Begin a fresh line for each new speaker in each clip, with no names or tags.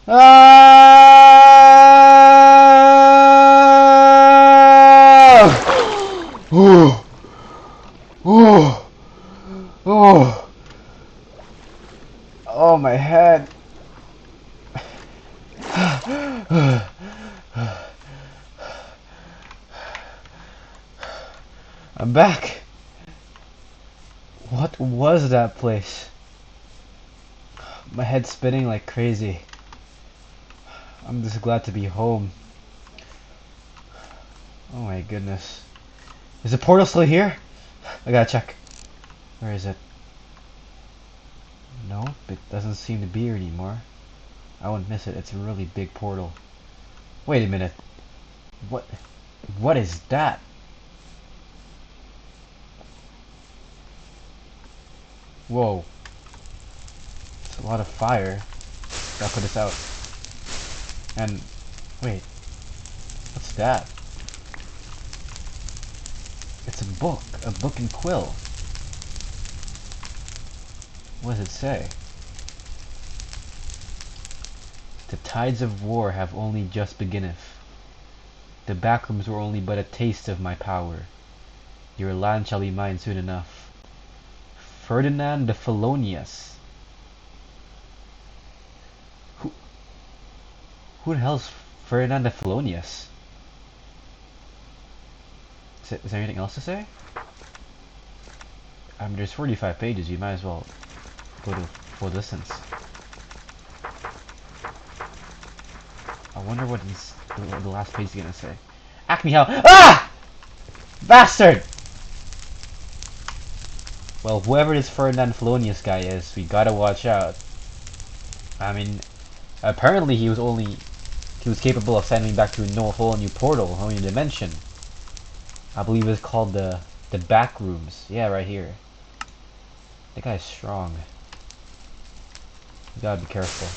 Ah! Oh! Oh! Oh! Oh, my head. I'm back. What was that place? My head's spinning like crazy. I'm just glad to be home. Oh my goodness. Is the portal still here? I gotta check. Where is it? Nope, it doesn't seem to be here anymore. I wouldn't miss it. It's a really big portal. Wait a minute. What is that? Whoa. It's a lot of fire. Gotta put this out. And wait. What's that? It's a book and quill. What does it say? The tides of war have only just beginneth. The backrooms were only but a taste of my power. Your land shall be mine soon enough. Ferdinand de Felonius. Who the hell's Ferdinand de Felonius? Is there anything else to say? I mean, there's 45 pages. You might as well go to full distance. I wonder what the last page is gonna say. Acme Hell. Ah! Bastard! Well, whoever this Ferdinand Felonius guy is, we gotta watch out. I mean, apparently he was capable of sending me back to a whole new portal, a whole new dimension. I believe it's called the back rooms. Yeah, right here. That guy's strong. You gotta be careful.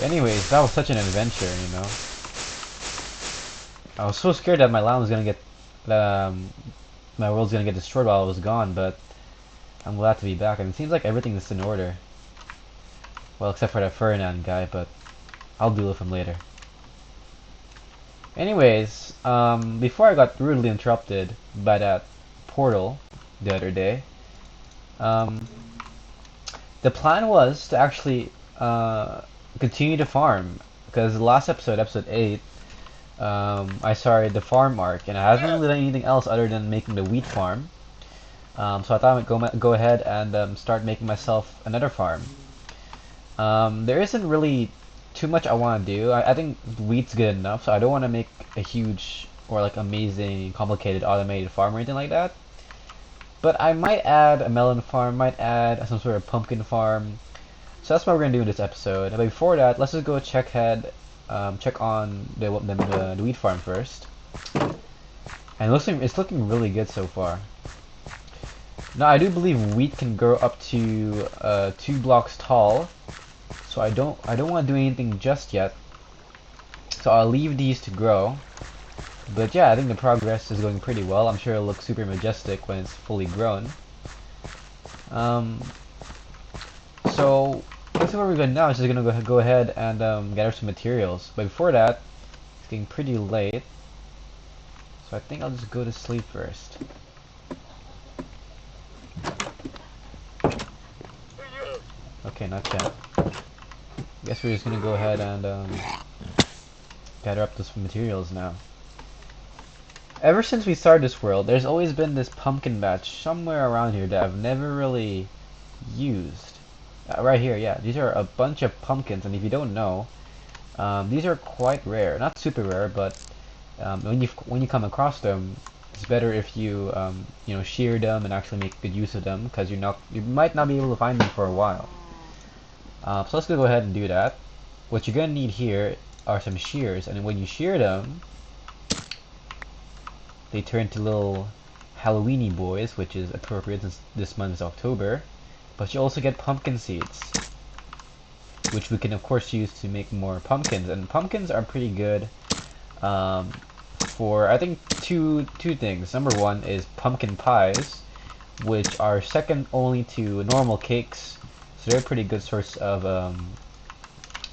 Anyways, that was such an adventure, you know. I was so scared that my land was gonna get, my world's gonna get destroyed while I was gone, but I'm glad to be back. And it seems like everything is in order. Well, except for that Ferdinand guy, but I'll deal with him later. Anyways, before I got rudely interrupted by that portal the other day, the plan was to actually continue to farm, because the last episode, episode 8, I started the farm arc, and I haven't really done anything else other than making the wheat farm. So I thought I would go ahead and start making myself another farm. There isn't really too much I want to do. I think wheat's good enough, so I don't want to make a huge or like amazing, complicated automated farm or anything like that. But I might add a melon farm, might add some sort of pumpkin farm. So that's what we're gonna do in this episode. But before that, let's just go check on the wheat farm first. And it's looking really good so far. Now I do believe wheat can grow up to 2 blocks tall. So I don't want to do anything just yet. So I'll leave these to grow. But yeah, I think the progress is going pretty well. I'm sure it'll look super majestic when it's fully grown. So basically what we're going to do now is just going to go ahead and gather some materials. But before that, it's getting pretty late. So I think I'll just go to sleep first. Okay, not yet. Guess we're just gonna go ahead and gather up those materials now. Ever since we started this world, there's always been this pumpkin batch somewhere around here that I've never really used. Right here, yeah. These are a bunch of pumpkins, and if you don't know, these are quite rare. Not super rare, but when you come across them, it's better if you you know, shear them and actually make good use of them, because you might not be able to find them for a while. So let's go ahead and do that. What you're gonna need here are some shears, and when you shear them, they turn into little Halloweeny boys, which is appropriate since this month is October. But you also get pumpkin seeds, which we can of course use to make more pumpkins. And pumpkins are pretty good for, I think, two things. Number one is pumpkin pies, which are second only to normal cakes. So they're a pretty good source of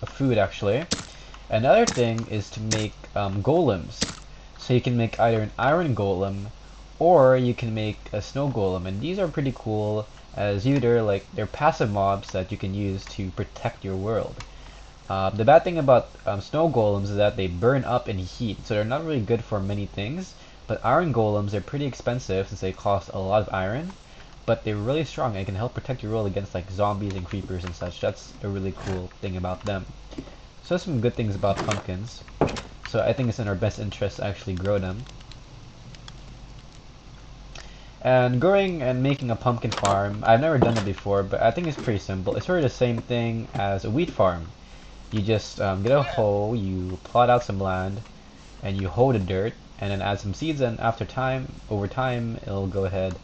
food actually. Another thing is to make golems. So you can make either an iron golem or you can make a snow golem, and these are pretty cool as either like they're passive mobs that you can use to protect your world. The bad thing about snow golems is that they burn up in heat, so they're not really good for many things. But iron golems are pretty expensive since they cost a lot of iron, but they're really strong and can help protect your world against like zombies and creepers and such. That's a really cool thing about them. So some good things about pumpkins. So I think it's in our best interest to actually grow them. And growing and making a pumpkin farm, I've never done it before, but I think it's pretty simple. It's sort of the same thing as a wheat farm. You just get a hoe, you plot out some land, and you hoe the dirt, and then add some seeds, and over time, it'll go ahead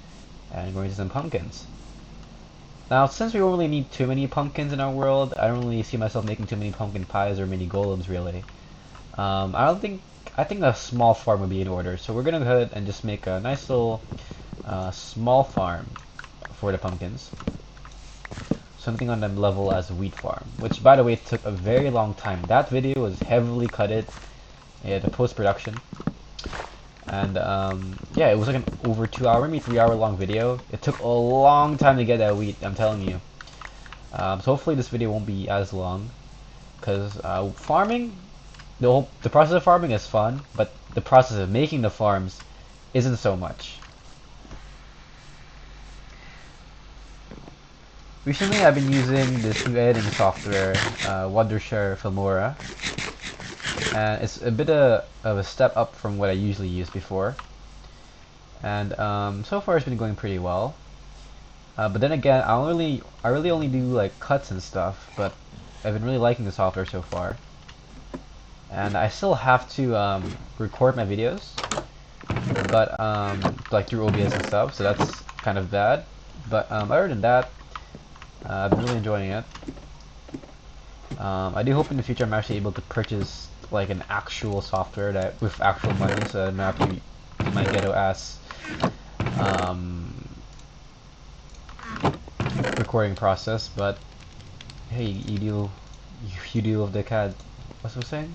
and grow into some pumpkins. Now, since we don't really need too many pumpkins in our world, I don't really see myself making too many pumpkin pies or mini golems, really. I think a small farm would be in order, so we're gonna go ahead and just make a nice little small farm for the pumpkins. Something on the level as a wheat farm, which by the way took a very long time. That video was heavily cutted in the post-production, and yeah, it was like an over 2 hour, maybe 3 hour long video. It took a long time to get that wheat, I'm telling you. So hopefully this video won't be as long, because farming, the process of farming is fun, but the process of making the farms isn't so much. Recently, I've been using this new editing software, Wondershare Filmora, and it's a bit of a step up from what I usually use before. And so far, it's been going pretty well. But then again, I really only do like cuts and stuff. But I've been really liking the software so far, and I still have to record my videos, but like through OBS and stuff. So that's kind of bad. But other than that, I've been really enjoying it. I do hope in the future I'm actually able to purchase like an actual software that with actual money, so I don't have to do my ghetto ass recording process. But hey, you deal with the cat. What's I saying?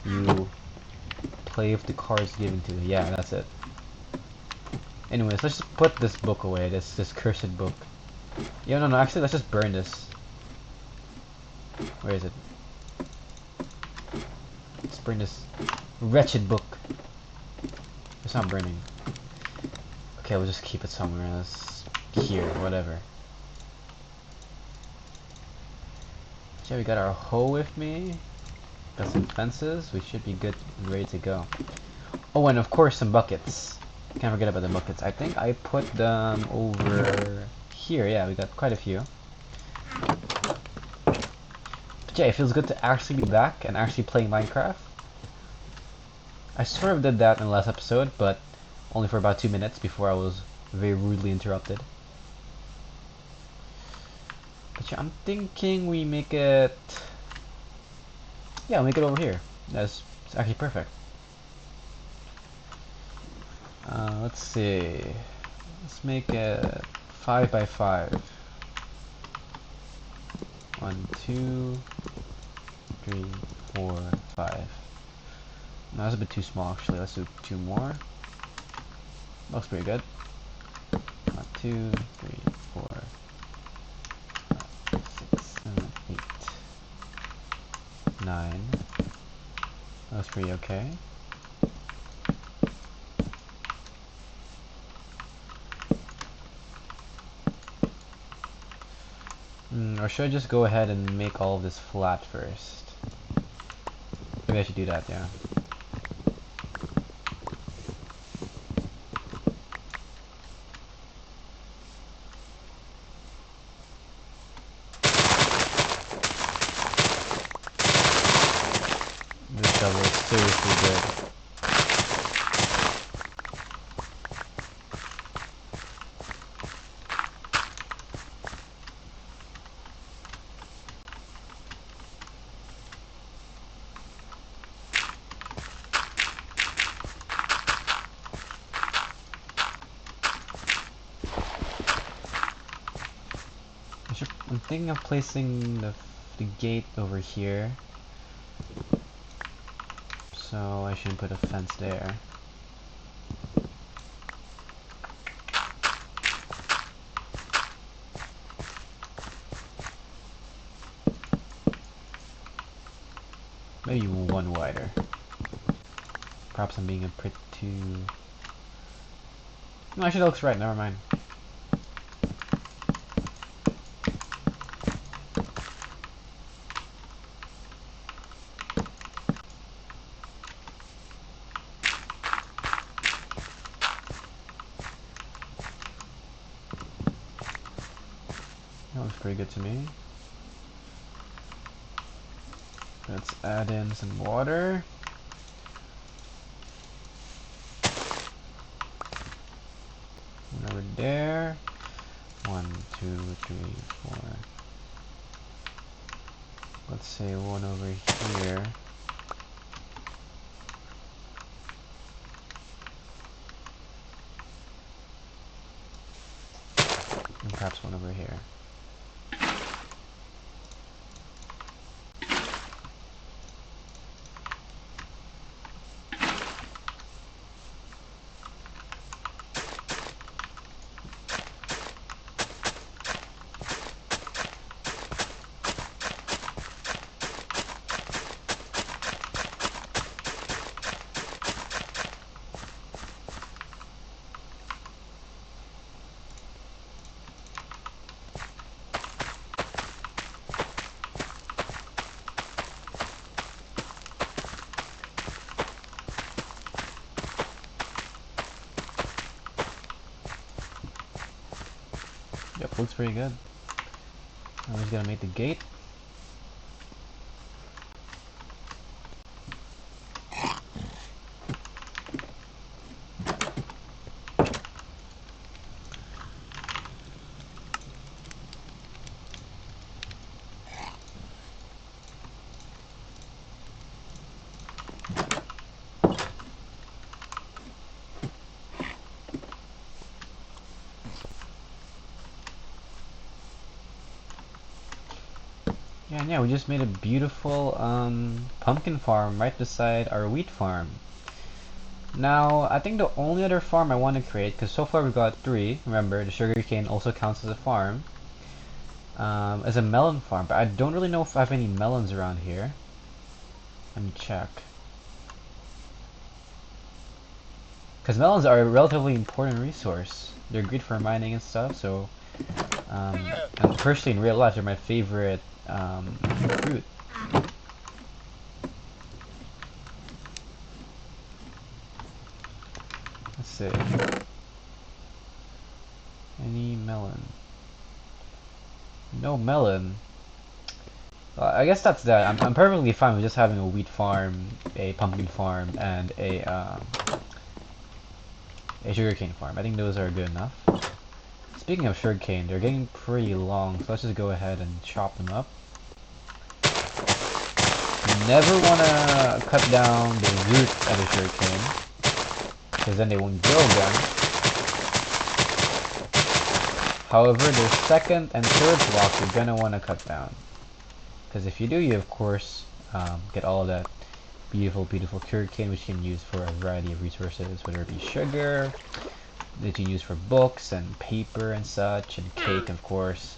You play with the cards given to you. Yeah, that's it. Anyways, let's just put this book away. This cursed book. Yeah, no, actually, let's just burn this. Where is it? Let's burn this wretched book. It's not burning. Okay, we'll just keep it somewhere else. Here, whatever. Okay, we got our hoe with me. Got some fences. We should be good and ready to go. Oh, and of course some buckets. Can't forget about the buckets. I think I put them over here. Yeah, we got quite a few. But yeah, it feels good to actually be back and actually playing Minecraft. I sort of did that in the last episode, but only for about 2 minutes before I was very rudely interrupted. But yeah, I'm thinking we make it... Yeah, make it over here. That's actually perfect. Let's see. Let's make it 5 by 5. 1, 2, 3, 4, 5. No, that's a bit too small actually. Let's do 2 more. Looks pretty good. 1, 2, 3, 4, 5, 6, 7, 8, 9. That's pretty okay. Or should I just go ahead and make all of this flat first? Maybe I should do that, yeah. This shovel is seriously good. I'm thinking of placing the gate over here. So I should put a fence there. Maybe one wider. Perhaps I'm being a bit too... No, actually that looks right, never mind. That looks pretty good to me. Let's add in some water. One over there. 1, 2, 3, 4. Let's say one over here. And perhaps one over here. Yep, looks pretty good. Now we're just gonna make the gate. And yeah, we just made a beautiful pumpkin farm right beside our wheat farm. Now, I think the only other farm I want to create, because so far we've got 3, remember, the sugarcane also counts as a farm, is a melon farm, but I don't really know if I have any melons around here. Let me check. Because melons are a relatively important resource. They're great for mining and stuff, so... and personally, in real life, they're my favorite fruit. Let's see. Any melon? No melon. I guess that's that. I'm perfectly fine with just having a wheat farm, a pumpkin farm, and a sugarcane farm. I think those are good enough. Speaking of sugarcane, they're getting pretty long, so let's just go ahead and chop them up. You never want to cut down the root of the sugarcane, because then they won't grow again. However, the second and third block you're going to want to cut down. Because if you do, you of course get all of that beautiful, beautiful sugarcane, which you can use for a variety of resources, whether it be sugar, that you use for books and paper and such, and cake, of course.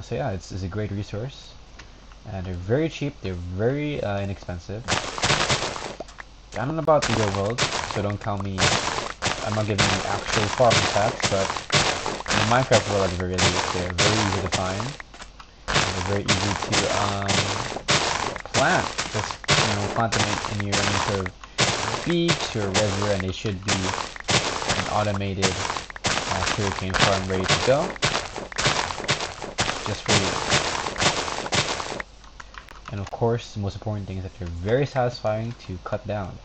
So yeah, it's a great resource, and they're very cheap. They're very inexpensive. I don't know about the real world, so don't count me. I'm not giving you actual farming facts, but in the Minecraft world, at the very least, they're very easy to find. And they're very easy to plant. Just plant them in your any sort of beach or river, and they should be automated sugarcane farm ready to go, just for you. And of course, the most important thing is that they're very satisfying to cut down.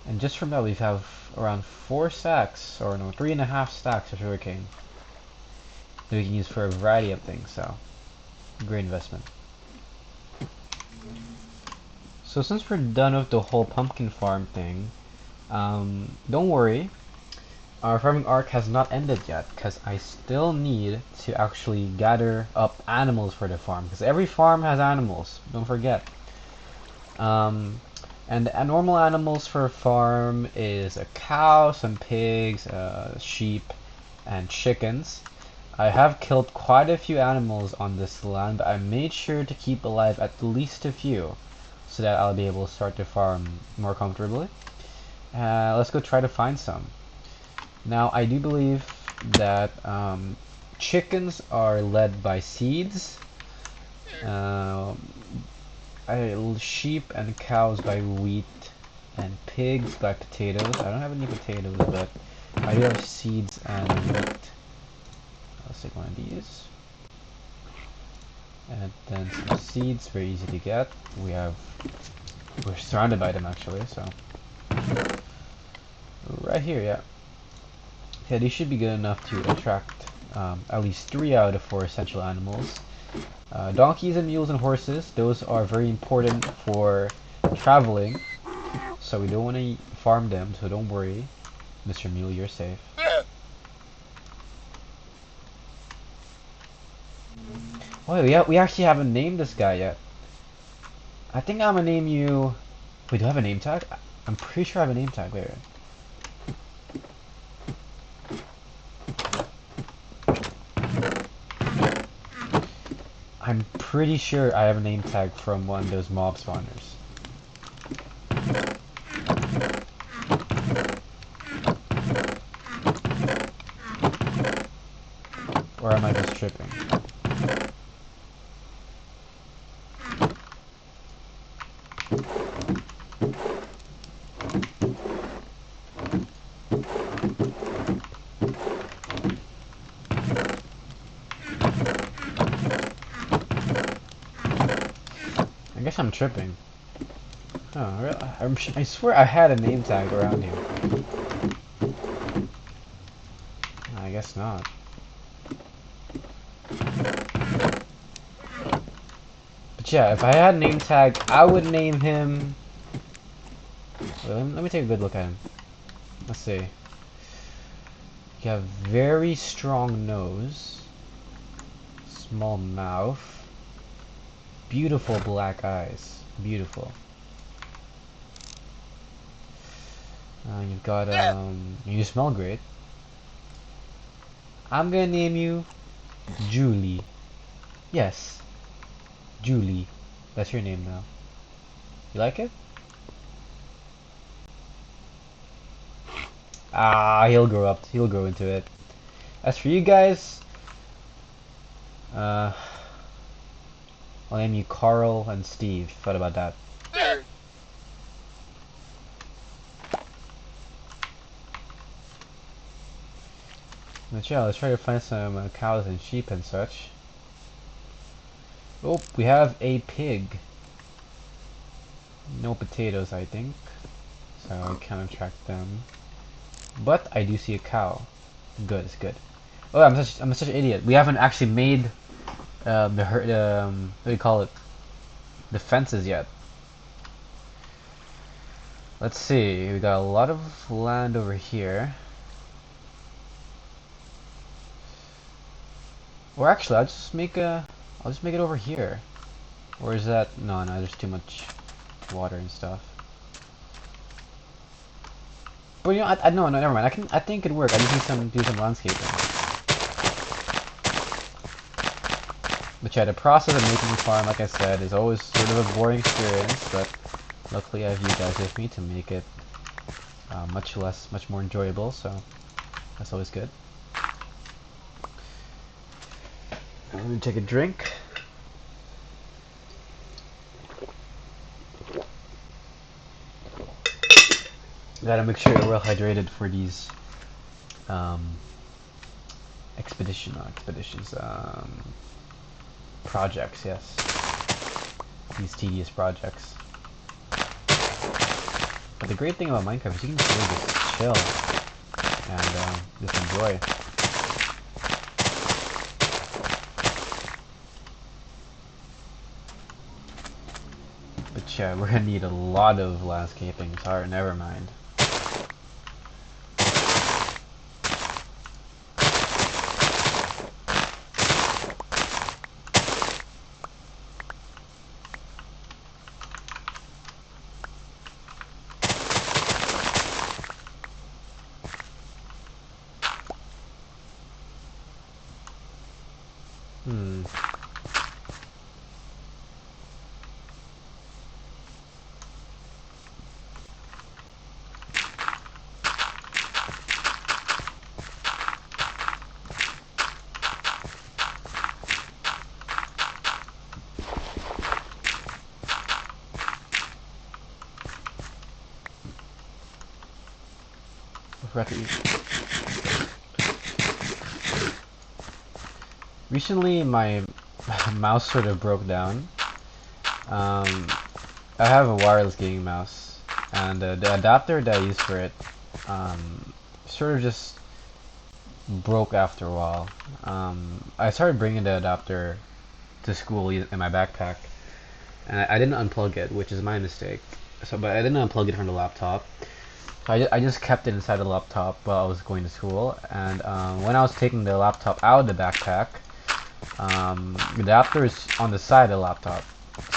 And just from that, we have around 4 sacks, or no, 3.5 stacks of sugarcane that we can use for a variety of things. So Great investment. So since we're done with the whole pumpkin farm thing, don't worry, our farming arc has not ended yet, because I still need to actually gather up animals for the farm, because every farm has animals, don't forget. And the normal animals for a farm is a cow, some pigs, sheep, and chickens. I have killed quite a few animals on this land, but I made sure to keep alive at least a few, so that I'll be able to start the farm more comfortably. Let's go try to find some. Now, I do believe that chickens are led by seeds, sheep and cows by wheat, and pigs by potatoes. I don't have any potatoes, but I do have seeds and wheat. Let's take one of these. And then some seeds, very easy to get. We're surrounded by them actually, so. Right here, yeah. Yeah, these should be good enough to attract at least 3 out of 4 essential animals. Donkeys and mules and horses, those are very important for traveling, so we don't want to farm them, so don't worry. Mr. Mule, you're safe. Oh, yeah, we actually haven't named this guy yet. I think I'm gonna name you... Wait, do I have a name tag? I'm pretty sure I have a name tag there. I'm pretty sure I have a name tag from one of those mob spawners. Or am I just tripping? I guess I'm tripping. Oh, I swear I had a name tag around here. I guess not. But yeah, if I had a name tag, I would name him... Wait, let me take a good look at him. Let's see. You have very strong nose, small mouth, beautiful black eyes. Beautiful. You've got, you smell great. I'm gonna name you Julie. Yes, Julie. That's your name now. You like it? Ah, he'll grow up. He'll grow into it. As for you guys, I'll name you Carl and Steve. What about that? But yeah, let's try to find some cows and sheep and such. Oh, we have a pig. No potatoes, I think. So I can't attract them. But I do see a cow. Good, it's good. Oh, I'm such an idiot. We haven't actually made what do you call it? The fences yet. Let's see. We got a lot of land over here. Or actually, I'll just make it over here. Or is that no? There's too much water and stuff. But you know, no, never mind. I think it could work. I just need do some landscaping. But yeah, the process of making a farm, like I said, is always sort of a boring experience. But luckily, I have you guys with me to make it much more enjoyable. So that's always good. Let me take a drink. Gotta make sure you're well hydrated for these expeditions, projects, yes. These tedious projects. But the great thing about Minecraft is you can just really just chill and just enjoy. But yeah, we're gonna need a lot of landscaping. Sorry, never mind. Hmm. I forgot to eat. Recently, my mouse sort of broke down. Um, I have a wireless gaming mouse, and the adapter that I use for it sort of just broke after a while. I started bringing the adapter to school in my backpack, and I didn't unplug it, which is my mistake. So, but I didn't unplug it from the laptop. So I just kept it inside the laptop while I was going to school, and when I was taking the laptop out of the backpack, the adapter is on the side of the laptop.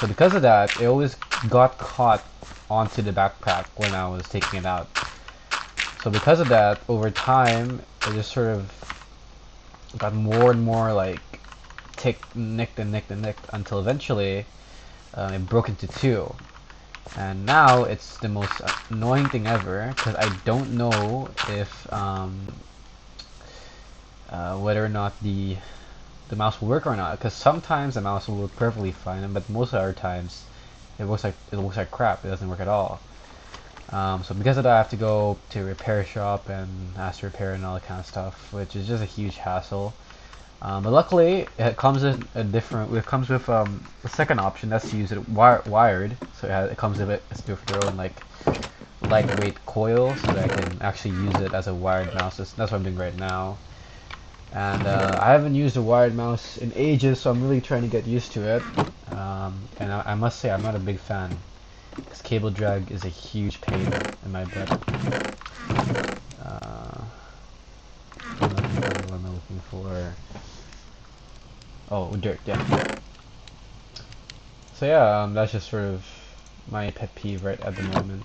So because of that, it always got caught onto the backpack when I was taking it out. So because of that, over time, it just sort of got more and more like nicked and nicked and nicked until eventually it broke into two. And now it's the most annoying thing ever because I don't know if whether or not the mouse will work or not. Because sometimes the mouse will work perfectly fine, but most of the times it looks like crap. It doesn't work at all. So because of that, I have to go to a repair shop and ask to repair and all that kind of stuff, which is just a huge hassle. But luckily, it comes in a different. It comes with a second option that's to use it wired. So it comes with their own like lightweight coil, so that I can actually use it as a wired mouse. That's what I'm doing right now. And I haven't used a wired mouse in ages, so I'm really trying to get used to it. And I must say, I'm not a big fan. Because cable drag is a huge pain in my butt. What am I looking for? Oh, dirt, yeah. So yeah, that's just sort of my pet peeve right at the moment.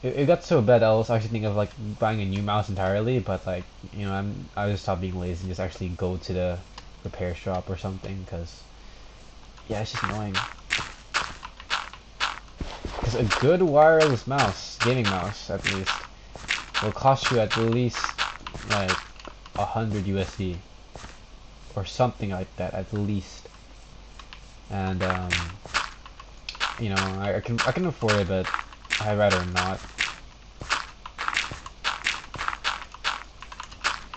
It got so bad I was actually thinking of like buying a new mouse entirely, but like, you know, I just stopped being lazy and just actually go to the repair shop or something, because yeah, it's just annoying. Because a good wireless mouse, gaming mouse at least, will cost you at least like 100 USD or something like that at least. And you know, I can afford it, but I'd rather not.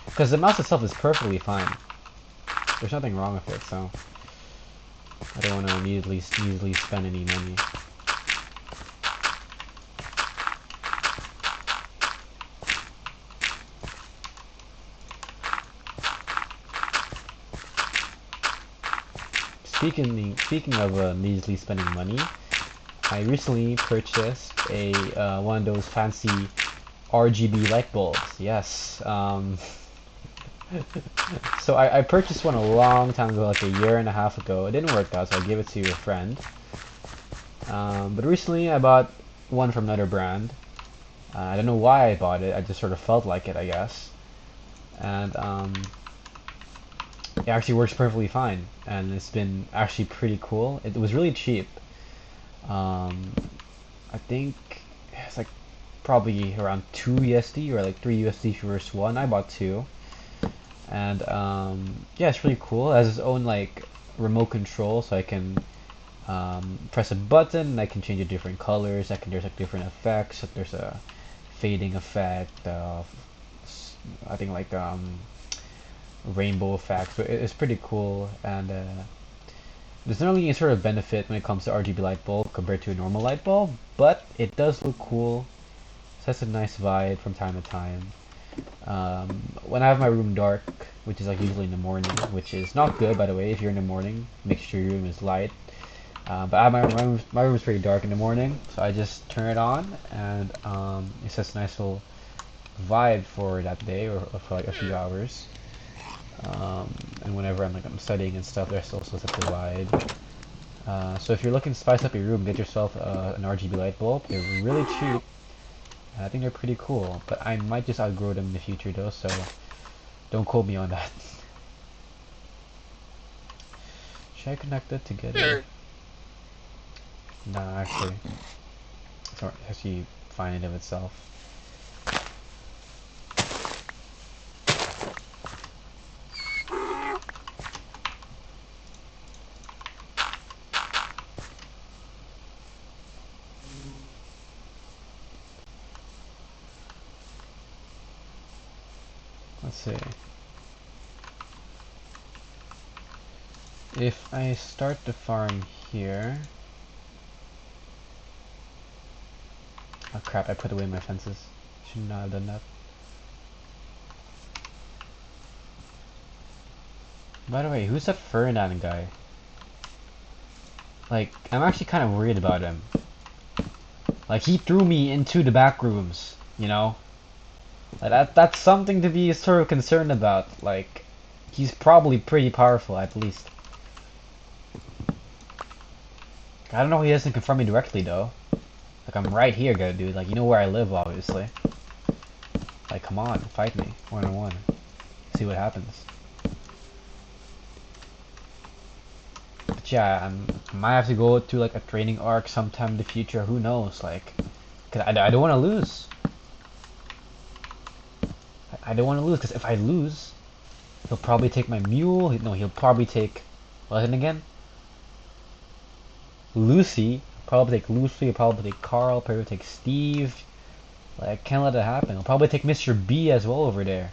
Because the mouse itself is perfectly fine. There's nothing wrong with it, so I don't want to immediately spend any money. Speaking of immediately spending money, I recently purchased a one of those fancy RGB light bulbs. Yes. So I purchased one a long time ago, like a year and a half ago. It didn't work out, so I gave it to a friend. But recently I bought one from another brand. I don't know why I bought it. I just sort of felt like it, I guess. And it actually works perfectly fine, and it's been actually pretty cool. It was really cheap. I think it's like probably around 2 USD or like 3 USD for first one. I bought two, and yeah, it's really cool. It has its own like remote control, so I can press a button and I can change it different colors. There's like different effects. Like, there's a fading effect. I think like rainbow effect. So it's pretty cool, and there's not really any sort of benefit when it comes to RGB light bulb compared to a normal light bulb, but it does look cool. So that's a nice vibe from time to time. When I have my room dark, which is like usually in the morning, which is not good by the way. If you're in the morning, make sure your room is light. But I have my room is pretty dark in the morning, so I just turn it on, and it sets a nice little vibe for that day or for like a few hours. And whenever I'm studying and stuff, there's also such a vibe. So if you're looking to spice up your room, get yourself an RGB light bulb. They're really cheap. And I think they're pretty cool, but I might just outgrow them in the future though, so don't quote me on that. Should I connect it together? Nah, actually, it's not actually fine in of itself. Let's see. If I start the farm here... Oh crap, I put away my fences. Should not have done that. By the way, who's that Ferdinand guy? Like, I'm actually kind of worried about him. Like, he threw me into the back rooms, you know? Like, that's something to be sort of concerned about. Like, he's probably pretty powerful, at least. I don't know he doesn't confront me directly, though. Like, I'm right here, dude. Like, you know where I live, obviously. Like, come on, fight me. One-on-one. See what happens. But yeah, I might have to go to, like, a training arc sometime in the future. Who knows? Like, 'cause I don't want to lose. I don't want to lose, because if I lose, he'll probably take my mule. No, he'll probably take... What's it again? Lucy. Probably take Lucy. He'll probably take Carl. Probably take Steve. Like, I can't let that happen. He'll probably take Mr. B as well over there.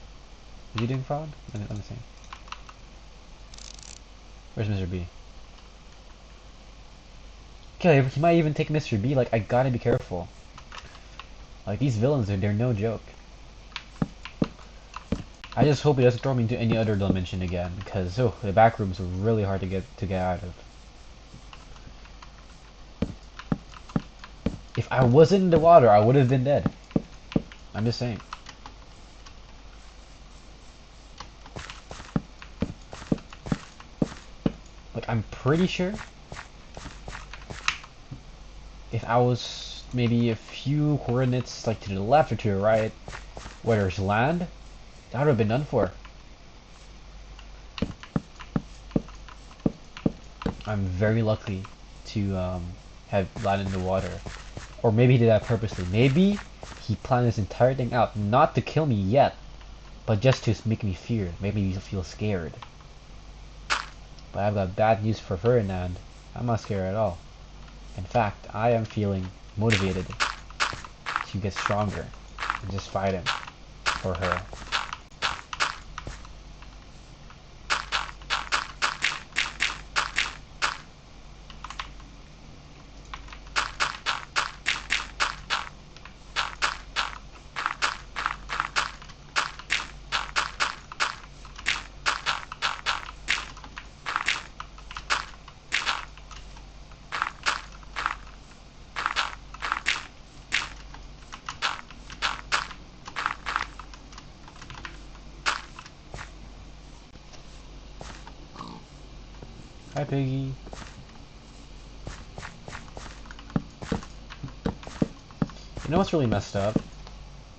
Is he doing fraud? Let me see. Where's Mr. B? Okay, he might even take Mr. B. Like, I gotta be careful. Like, these villains, they're no joke. I just hope he doesn't throw me into any other dimension again, because the back rooms are really hard to get out of. If I wasn't in the water, I would have been dead. I'm just saying. Like, I'm pretty sure if I was maybe a few coordinates like to the left or to the right, where there's land, that would have been done for. I'm very lucky to have land in the water. Or maybe he did that purposely. Maybe he planned this entire thing out not to kill me yet, but just to make me fear, make me feel scared. But I've got bad news for Ferdinand. I'm not scared at all. In fact, I am feeling motivated to get stronger and just fight him or her. Hi, Piggy. You know what's really messed up?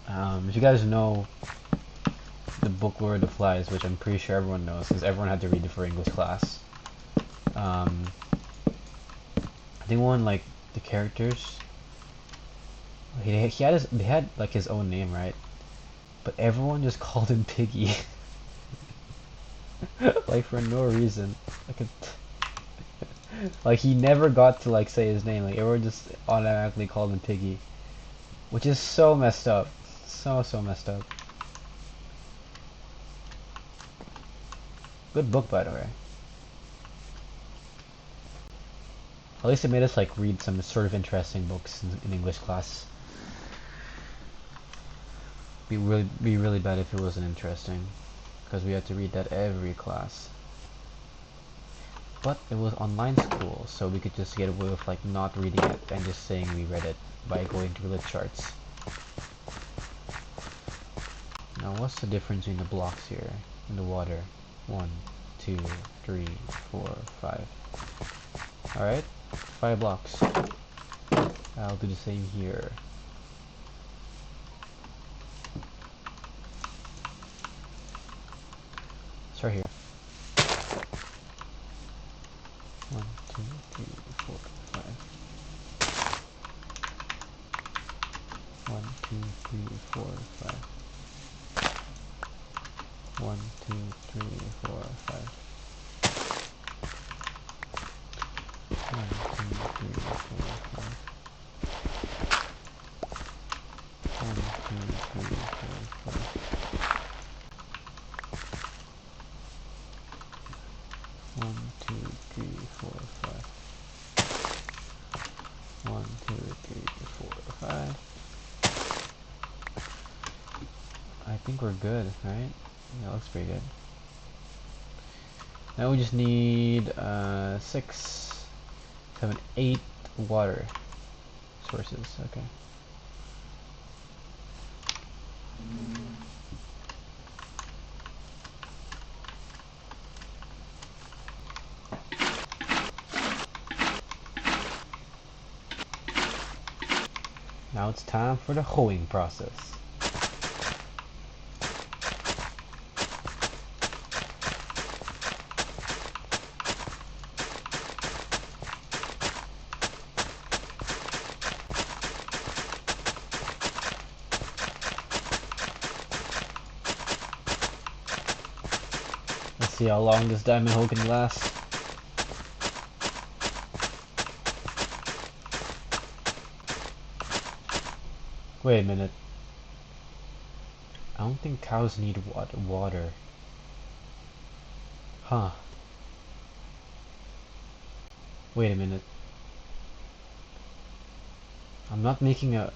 If you guys know the book Lord of the Flies, which I'm pretty sure everyone knows, because everyone had to read it for English class. I think one like the characters, they had like his own name, right? But everyone just called him Piggy, like for no reason. Like he never got to like say his name. Like everyone just automatically called him Piggy, which is so messed up. So messed up. Good book, by the way. At least it made us like read some sort of interesting books in English class. be really bad if it wasn't interesting, because we had to read that every class. But it was online school, so we could just get away with like not reading it and just saying we read it by going through the charts. Now what's the difference in the blocks here in the water? 1, 2, 3, 4, 5. Alright, 5 blocks. I'll do the same here. Start here. 1, 2, 3, 4, 5. 1, 2, 3, 4, 5. 1, 2, 3, 4, 5. 1, 2, 3, 4, 5. 1, 2, 3, 4, 5. 1, 2, 3, 4, 5. 1, 2, 3, 4, 5. I think we're good, right? That looks pretty good. Now we just need 6, 7, 8 water sources. Okay. Now it's time for the hoeing process. Let's see how long this diamond hole can last. Wait a minute. I don't think cows need water. Huh. Wait a minute. I'm not making a...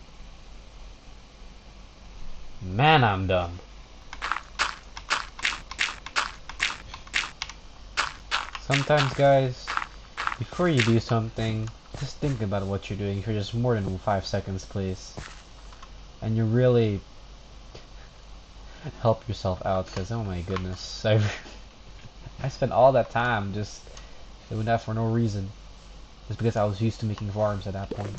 Man, I'm dumb. Sometimes, guys, before you do something, just think about what you're doing for just more than 5 seconds, please. And you really help yourself out, because oh my goodness, I spent all that time just doing that for no reason, just because I was used to making farms at that point.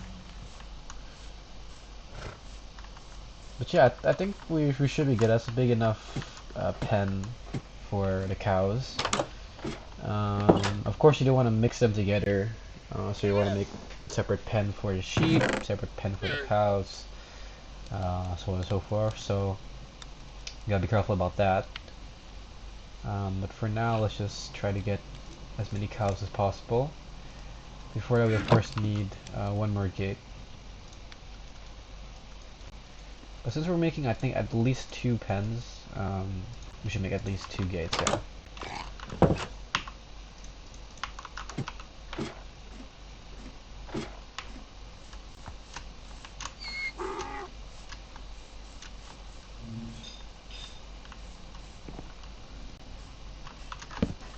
But yeah, I think we should be good. That's a big enough pen for the cows. Of course, you don't want to mix them together, so you want to make separate pen for the sheep, separate pen for the cows, so on and so forth. So you gotta be careful about that. But for now, let's just try to get as many cows as possible. Before that, we of course need one more gate. But since we're making, I think, at least 2 pens, we should make at least 2 gates, yeah.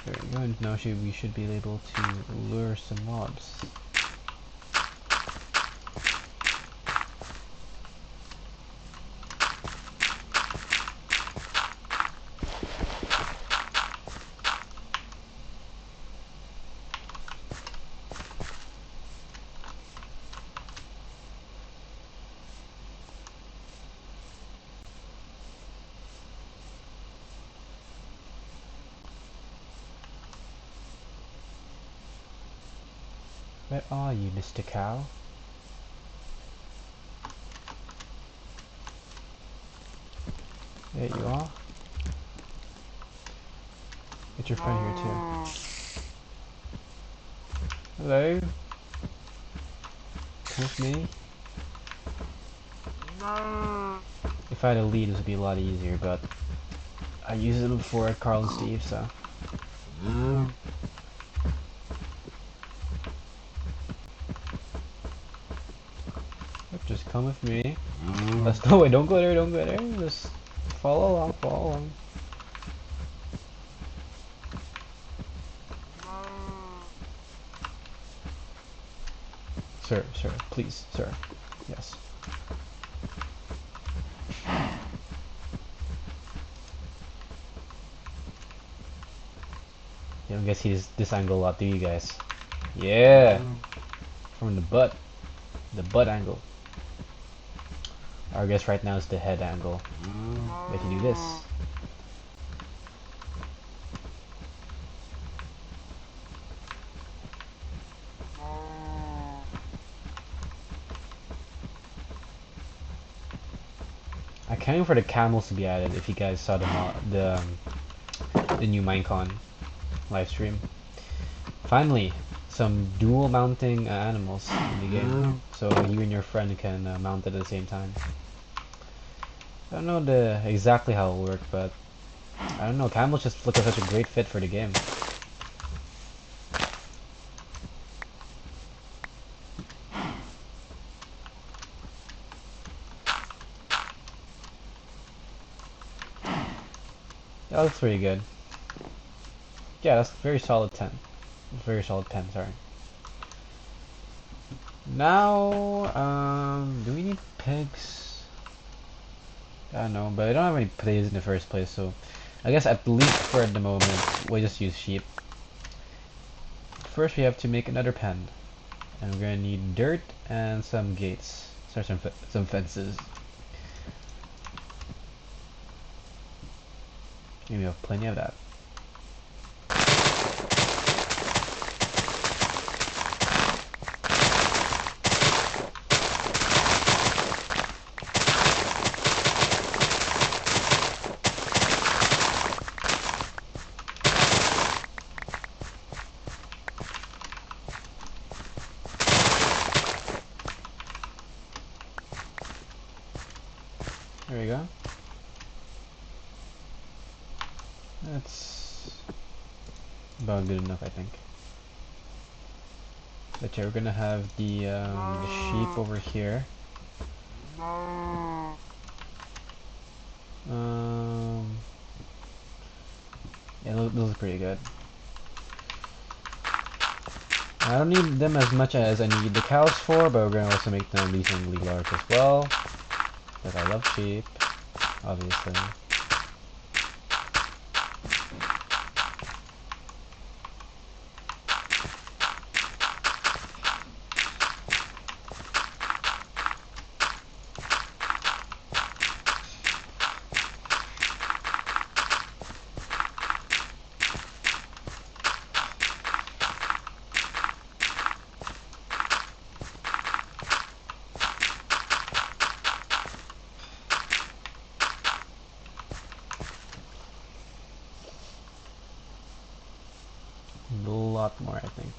There we go, and now we should be able to lure some mobs. Where are you, Mr. Cow? There you are. Get your friend here too. Hello? Come with me? If I had a lead, this would be a lot easier, but I used it before at Carl and Steve, so. Just come with me. No, wait, don't go there, don't go there. Just follow along, follow along. Sir, sir, please, sir. Yes. You don't get to see this angle a lot, do you guys? Yeah! From the butt. The butt angle. Our guess right now is the head angle. We can do this. I can't wait for the camels to be added. If you guys saw the new Minecon live stream. Finally, some dual mounting animals in the game, so you and your friend can mount it at the same time. I don't know exactly how it'll work, but I don't know. Camels just look like such a great fit for the game. That looks pretty good. Yeah, that's very solid 10. Very solid 10, sorry. Now, do we need pigs? I don't know, but I don't have any pigs in the first place, so I guess at least for the moment, we'll just use sheep. First, we have to make another pen, and we're gonna need dirt and some gates, so some fences. And we have plenty of that. There we go. That's about good enough, I think. But yeah, we're gonna have the sheep over here. Yeah, those look pretty good. I don't need them as much as I need the cows for, but we're gonna also make them decently large as well. Because I love sheep, obviously. A lot more, I think.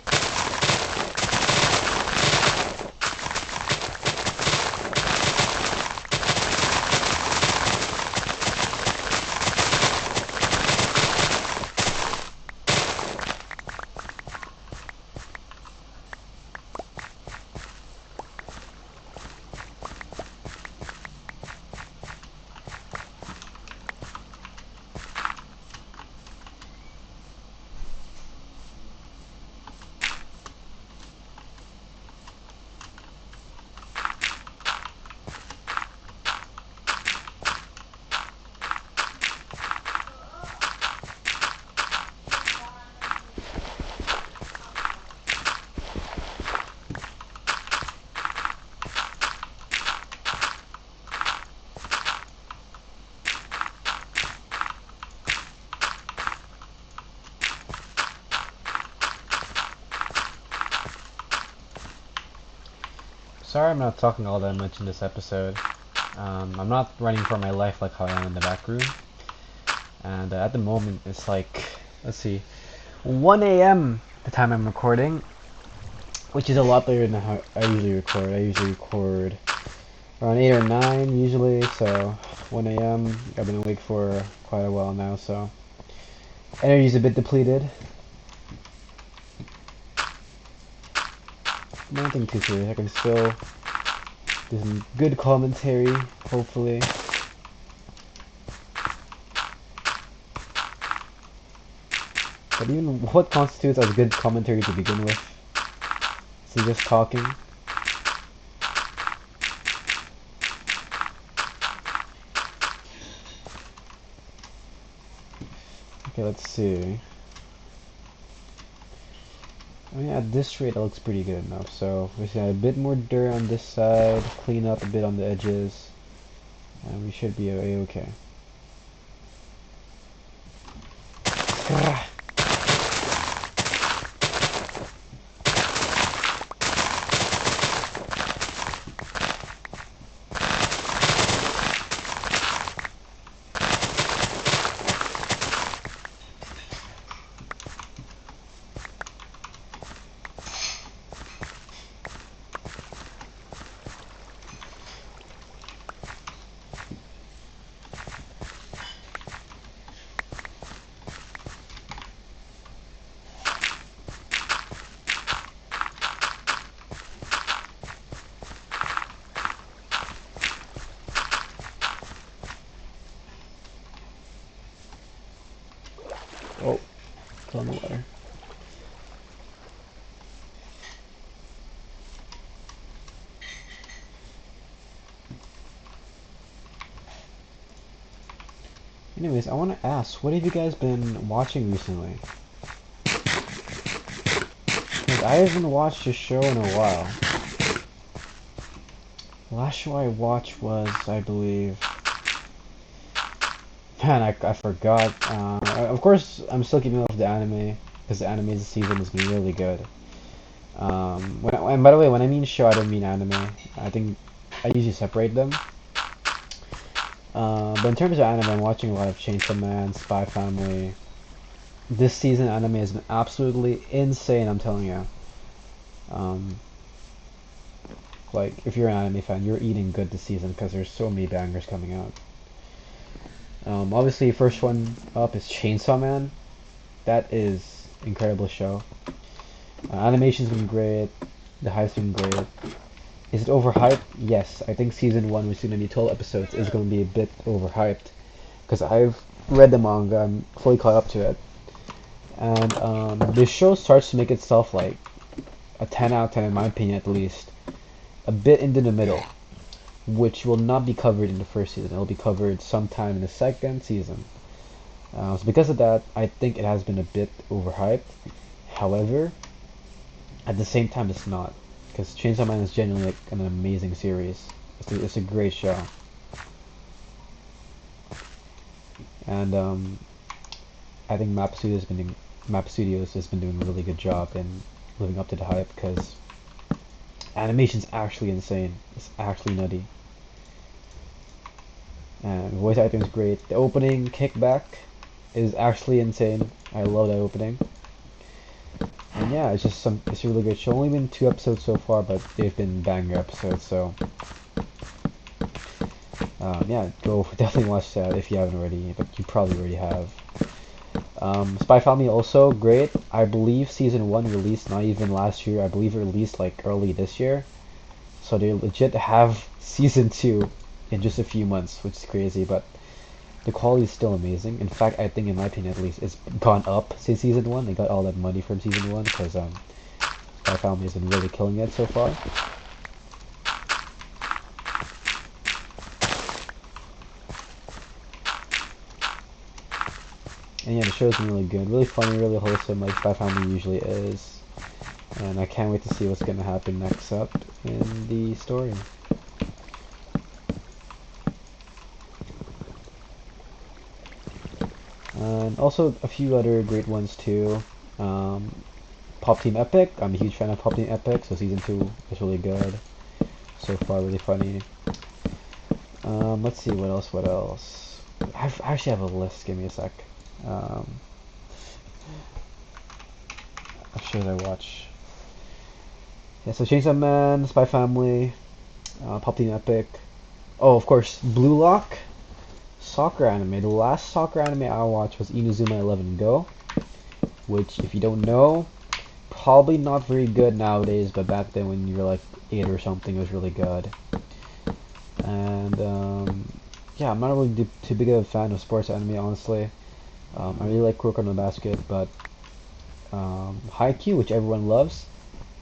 Sorry I'm not talking all that much in this episode. I'm not running for my life like how I am in the back room. And at the moment it's like, let's see, 1 a.m. the time I'm recording, which is a lot later than how I usually record. I usually record around 8 or 9 usually, so 1 a.m. I've been awake for quite a while now, so energy's a bit depleted. Nothing too serious. I can still do some good commentary, hopefully. But even what constitutes as good commentary to begin with? Is he just talking? Okay, let's see. I mean, at this rate, it looks pretty good enough. So we just got a bit more dirt on this side, clean up a bit on the edges, and we should be okay. Oh, it's on the water. Anyways, I want to ask, what have you guys been watching recently? Because I haven't watched a show in a while. The last show I watched was, I believe... Man, I forgot. Of course, I'm still keeping up with the anime, because the anime this season has been really good. And by the way, when I mean show, I don't mean anime. I think I usually separate them. But in terms of anime, I'm watching a lot of Chainsaw Man, Spy Family. This season anime has been absolutely insane, I'm telling you. Like, if you're an anime fan, you're eating good this season because there's so many bangers coming out. Obviously, first one up is Chainsaw Man. That is incredible show. Animation's been great. The hype's been great. Is it overhyped? Yes. I think season 1, which is going to be 12 episodes, is going to be a bit overhyped. Because I've read the manga, I'm fully caught up to it. And this show starts to make itself like a 10 out of 10 in my opinion at least. A bit into the middle. Which will not be covered in the first season. It will be covered sometime in the second season. So because of that, I think it has been a bit overhyped. However, at the same time, it's not. Because Chainsaw Man is genuinely like an amazing series. It's a great show. And I think Map Studios has been doing a really good job in living up to the hype because animation's actually insane. It's actually nutty. And voice acting is great. The opening kickback is actually insane. I love that opening. And yeah, it's a really good show. Only been 2 episodes so far, but they've been banger episodes. So yeah, go definitely watch that if you haven't already, but you probably already have. Spy Family also great. I believe season 1 released not even last year. I believe it released like early this year. So they legit have season 2 in just a few months, which is crazy. But the quality is still amazing. In fact, I think in my opinion at least, it's gone up since season 1. They got all that money from season 1 because Spy Family has been really killing it so far. And yeah, the show's been really good, really funny, really wholesome, like Spy Family usually is. And I can't wait to see what's gonna happen next up in the story. And also a few other great ones too. Pop Team Epic. I'm a huge fan of Pop Team Epic, so season 2 is really good. So far, really funny. Let's see what else. I actually have a list. Give me a sec. Of shows I watch. Yeah, so Chainsaw Man, Spy Family, Pop Team Epic. Oh, of course, Blue Lock. Soccer anime. The last soccer anime I watched was Inazuma 11 Go, which, if you don't know, probably not very good nowadays, but back then when you were like 8 or something, it was really good. And yeah, I'm not really too big of a fan of sports anime, honestly. I really like Kuroko no Basket, but Haikyuu, which everyone loves,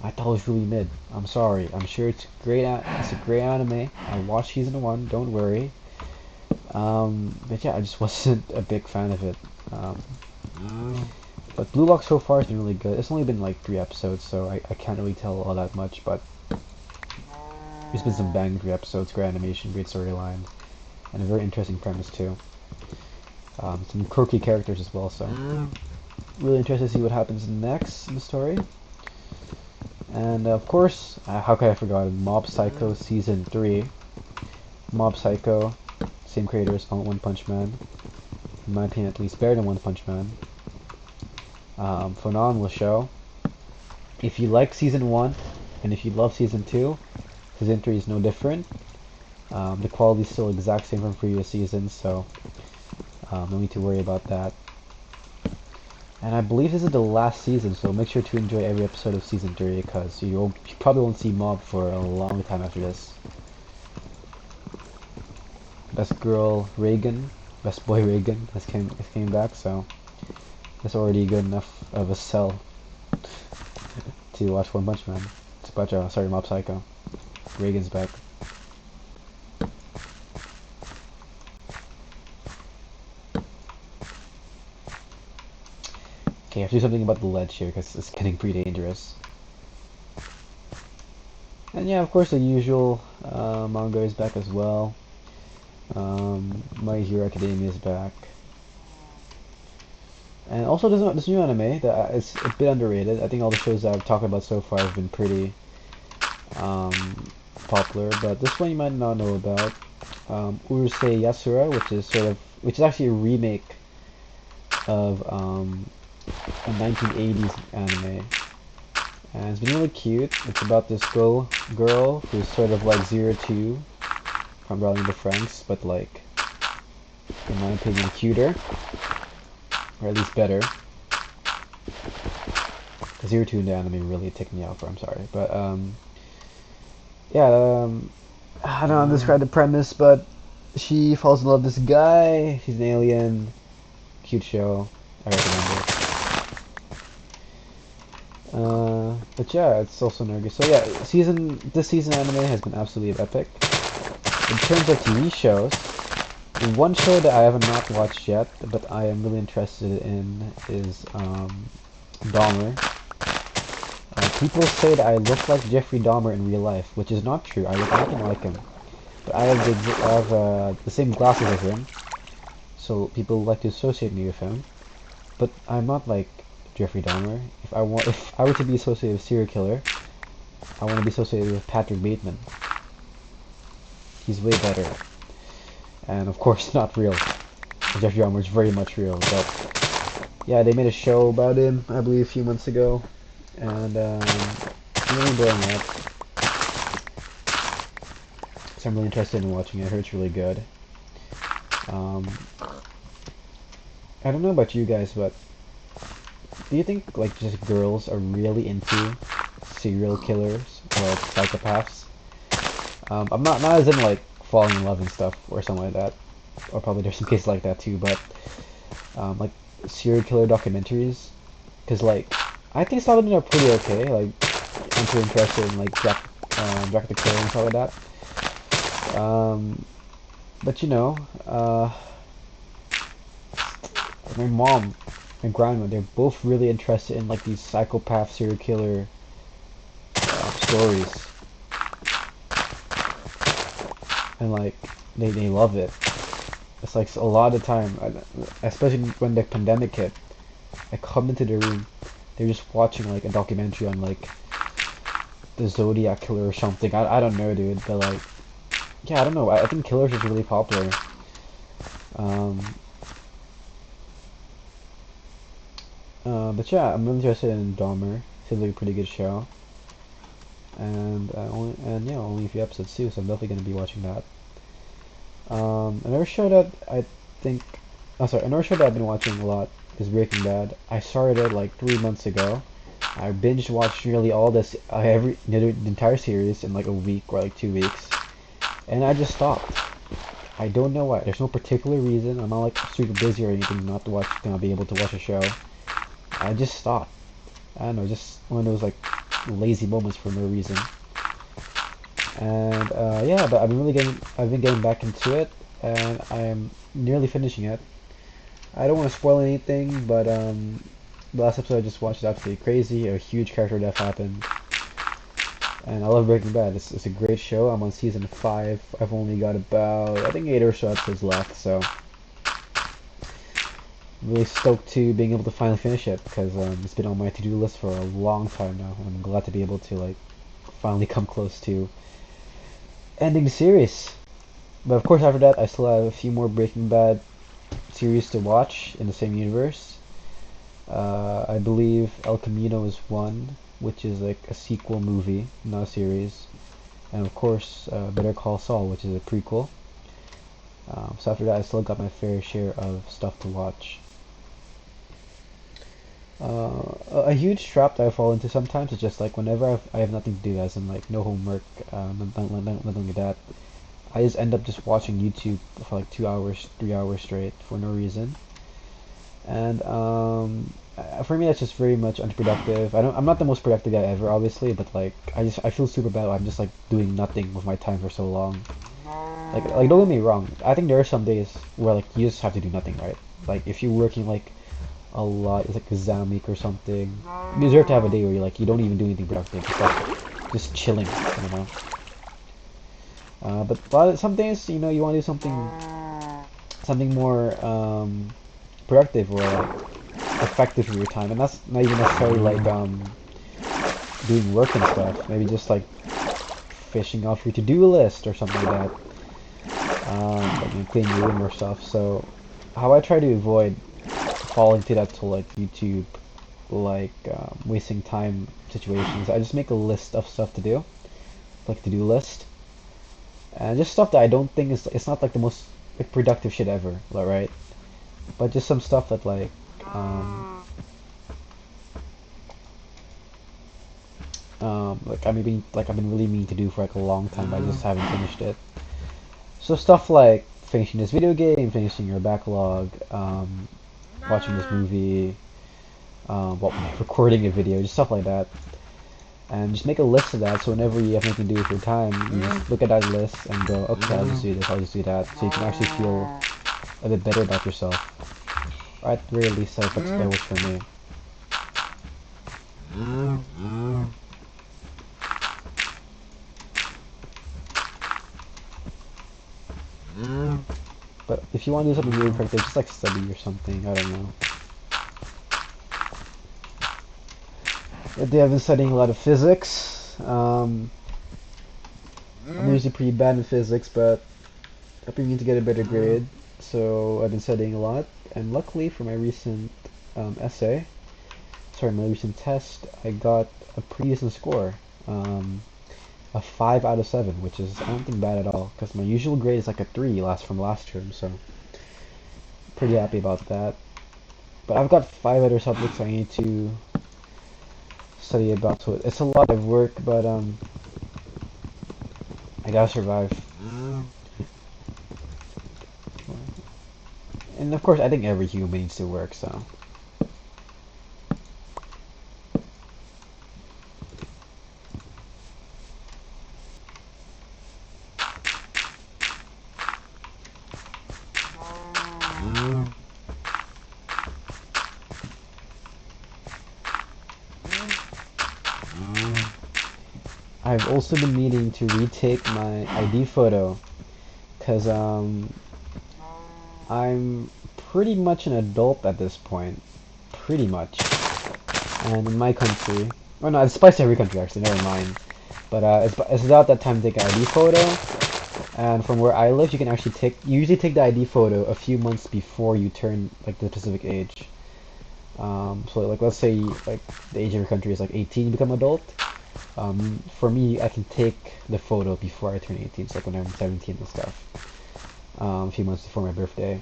I thought it was really mid. I'm sorry. I'm sure it's great. It's a great anime. I watched season 1. Don't worry. But yeah, I just wasn't a big fan of it. Um, but Blue Lock so far has been really good. It's only been like 3 episodes, so I can't really tell all that much. But there's been some bang 3 episodes, great animation, great storyline, and a very interesting premise too. Some quirky characters as well. So really interested to see what happens next in the story. And of course, how could I forget Mob Psycho Season 3. Mob Psycho, same creator as One Punch Man. In my opinion, at least better than One Punch Man. Phenomenal show. If you like Season 1, and if you love Season 2, Season 3 is no different. The quality is still exact same from previous seasons, so no need to worry about that. And I believe this is the last season, so make sure to enjoy every episode of Season 3, because you probably won't see Mob for a long time after this. Best girl Reagan, best boy Reagan has came back, so that's already good enough of a sell to watch One Punch Man. Sorry, Mob Psycho. Reagan's back. Okay, I have to do something about the ledge here because it's getting pretty dangerous. And yeah, of course the usual manga is back as well. My Hero Academia is back. And also this new anime that is a bit underrated. I think all the shows that I've talked about so far have been pretty popular, but this one you might not know about. Urusei Yatsura, which is actually a remake of a 1980s anime. And it's been really cute. It's about this girl who's sort of like Zero Two from Rallying the Franxx, but like, in my opinion, cuter. Or at least better. Zero Two in the anime really ticked me off, I'm sorry. But, yeah, I don't know how to describe the premise, but she falls in love with this guy. He's an alien. Cute show. I recommend it. But yeah, it's also nerdy. So yeah, this season anime has been absolutely epic. In terms of TV shows, one show that I have not watched yet, but I am really interested in is Dahmer. People say that I look like Jeffrey Dahmer in real life, which is not true. I look nothing like him. But I have the same glasses as him, so people like to associate me with him. But I'm not like Jeffrey Dahmer. If I were to be associated with a serial killer, I want to be associated with Patrick Bateman. He's way better. And of course not real. Jeffrey Dahmer is very much real, but yeah, they made a show about him, I believe, a few months ago, and I'm really enjoying that. So I'm really interested in watching it. I heard it's really good. I don't know about you guys, but do you think like just girls are really into serial killers or like psychopaths? I'm not as in like falling in love and stuff or something like that, or probably there's some cases like that too, but like serial killer documentaries, because like I think some of them are pretty okay. Like I'm pretty interested in like Jack the Killer and stuff like that. But you know, my mom and grandma, they're both really interested in like these psychopath serial killer stories, and like they love it. It's like a lot of the time, especially when the pandemic hit, I come into the room, they're just watching like a documentary on like the Zodiac killer or something. I don't know, dude, but like, yeah, I don't know. I think Killers is really popular. But yeah, I'm really interested in Dahmer. Seems like a pretty good show. And yeah, only a few episodes too, so I'm definitely gonna be watching that. Another show that another show that I've been watching a lot is Breaking Bad. I started it like 3 months ago. I binge watched nearly all this, the entire series in like a week or like 2 weeks, and I just stopped. I don't know why. There's no particular reason. I'm not like super busy or anything not to be able to watch a show. I just stopped. I don't know, just one of those like lazy moments for no reason. And yeah, but I've been getting back into it, and I'm nearly finishing it. I don't want to spoil anything, but the last episode I just watched is absolutely crazy. A huge character death happened, and I love Breaking Bad. It's a great show. I'm on season 5. I've only got about, I think, 8 or so episodes left, so I'm really stoked to being able to finally finish it, because it's been on my to-do list for a long time now, and I'm glad to be able to like finally come close to ending the series. But of course, after that, I still have a few more Breaking Bad series to watch in the same universe. I believe El Camino is one, which is like a sequel movie, not a series. And of course, Better Call Saul, which is a prequel. So after that, I still got my fair share of stuff to watch. A huge trap that I fall into sometimes is just like whenever I have nothing to do, as in like no homework, nothing like that, I just end up just watching YouTube for like 2 hours, 3 hours straight for no reason. And for me, that's just very much unproductive. I'm not the most productive guy ever, obviously, but like I feel super bad. I'm just like doing nothing with my time for so long. Like don't get me wrong. I think there are some days where like you just have to do nothing, right? Like if you're working like a lot, it's like exam week or something. You deserve to have a day where you don't even do anything productive. It's like just chilling, you know. But some days, you want to do something more productive or like effective with your time, and that's not even necessarily like doing work and stuff. Maybe just like fishing off your to-do list or something like that. Like cleaning your room or stuff. So how I try to avoid falling to that to like YouTube, like wasting time situations, I just make a list of stuff to do, like to-do list, and just stuff that I don't think it's not like the most like productive shit ever, right? But just some stuff that um, I've been really meaning to do for like a long time, but I just haven't finished it. So stuff like finishing this video game, finishing your backlog, watching this movie, well, recording a video, just stuff like that. And just make a list of that, so whenever you have nothing to do with your time, you just look at that list and go, okay, I'll just do this, I'll just do that, so you can actually feel a bit better about yourself. Or at the very least, that works for me. But if you want to do something really productive, just like study or something, I don't know. Lately I've been studying a lot of physics. I'm usually pretty bad in physics, but I've been meaning to get a better grade, so I've been studying a lot. And luckily for my recent my recent test, I got a pretty decent score. A 5 out of 7, which is, I don't think, bad at all, because my usual grade is like a 3 from last term, so pretty happy about that. But I've got 5 other subjects I need to study about, so it's a lot of work, but I gotta survive. And of course, I think every human needs to work, so. I've also been needing to retake my ID photo, because I'm pretty much an adult at this point. Pretty much. And in my country, well, no, it's applies to every country actually, never mind. But it's about that time to take an ID photo, and from where I live, you usually take the ID photo a few months before you turn like the specific age. So like let's say like the age of your country is like 18, you become adult. For me, I can take the photo before I turn 18, so like when I'm 17 and stuff. A few months before my birthday.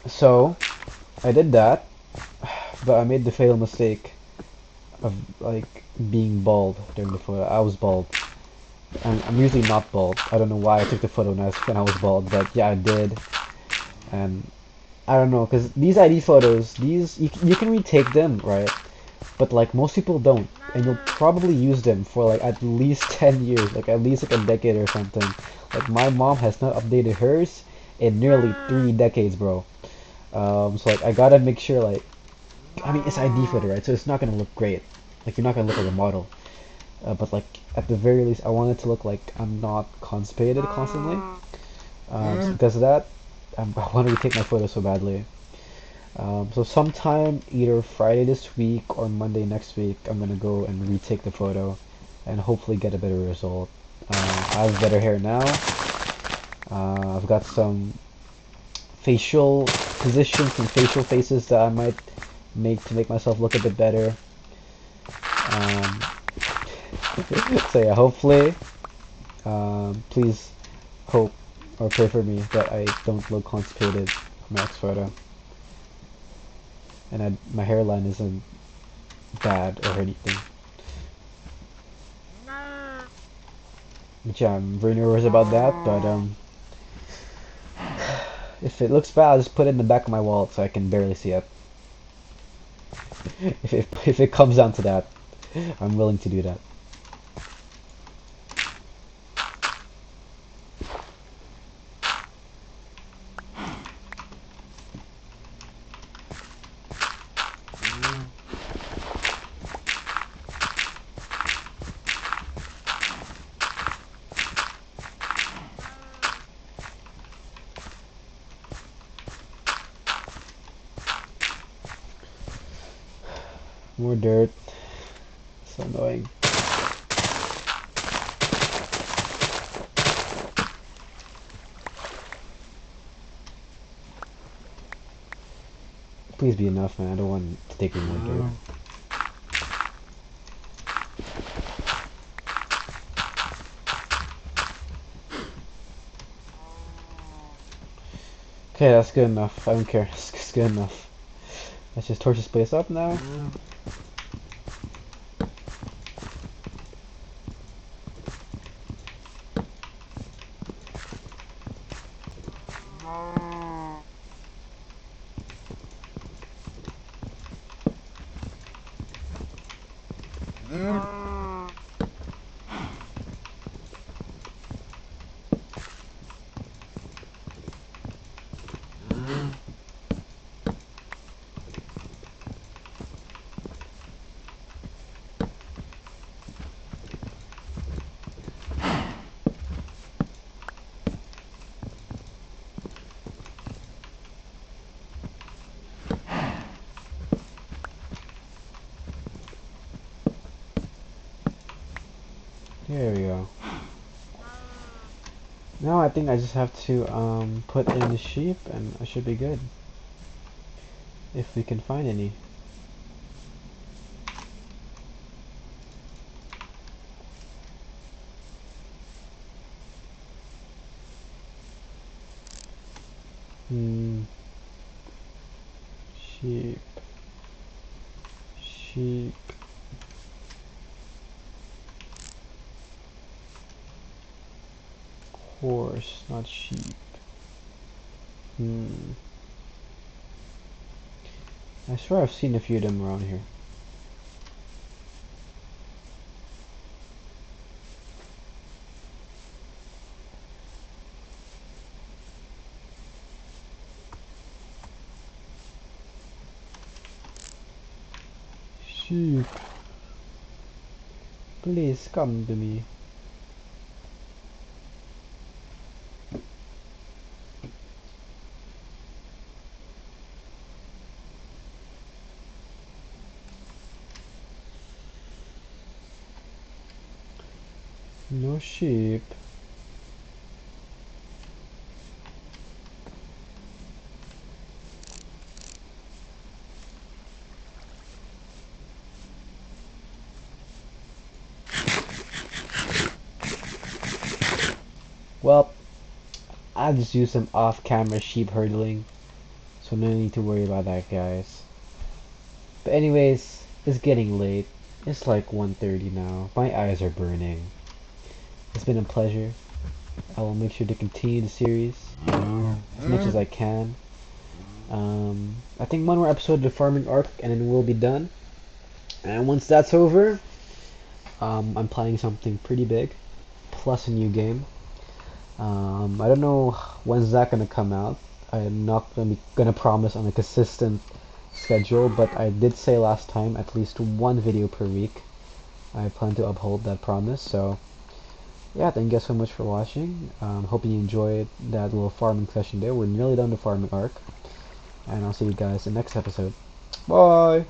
So I did that, but I made the fatal mistake of like being bald during the photo. I was bald. I'm usually not bald. I don't know why I took the photo when I was bald, but yeah, I did. And I don't know, because these ID photos, you can retake them, right? But like most people don't, and you'll probably use them for like at least 10 years, like at least like a decade or something. Like my mom has not updated hers in nearly 3 decades, bro. So like I gotta make sure like, I mean it's ID photo, right? So it's not gonna look great. Like you're not gonna look like a model. But like at the very least, I want it to look like I'm not constipated constantly. So because of that, I want to retake my photo so badly. So sometime either Friday this week or Monday next week, I'm gonna go and retake the photo, and hopefully get a better result. I have better hair now. I've got some facial positions and facial faces that I might make to make myself look a bit better. Um, so yeah, hopefully, please hope or pray for me that I don't look constipated for my next photo, and my hairline isn't bad or anything. Which yeah, I'm very nervous about that, but if it looks bad, I'll just put it in the back of my wallet so I can barely see it. If it comes down to that, I'm willing to do that. More dirt. So annoying. Please be enough, man. I don't want to take any more dirt. Okay, that's good enough. I don't care. It's good enough. Let's just torch this place up now. There we go. Now I think I just have to put in the sheep and I should be good. If we can find any. Hmm. Sheep. Sheep. Horse, not sheep. Hmm. I swear I've seen a few of them around here. Sheep. Please come to me. No sheep. Well, I just use some off-camera sheep herdling, so no need to worry about that, guys. But anyways, it's getting late. It's like 1:30 now. My eyes are burning. It's been a pleasure. I will make sure to continue the series as much as I can. I think one more episode of the farming arc, and then we'll be done. And once that's over, I'm planning something pretty big, plus a new game. I don't know when's that gonna come out. I'm not gonna promise on a consistent schedule, but I did say last time at least one video per week. I plan to uphold that promise. So yeah, thank you guys so much for watching. Hope you enjoyed that little farming session there. We're nearly done the farming arc, and I'll see you guys in the next episode. Bye.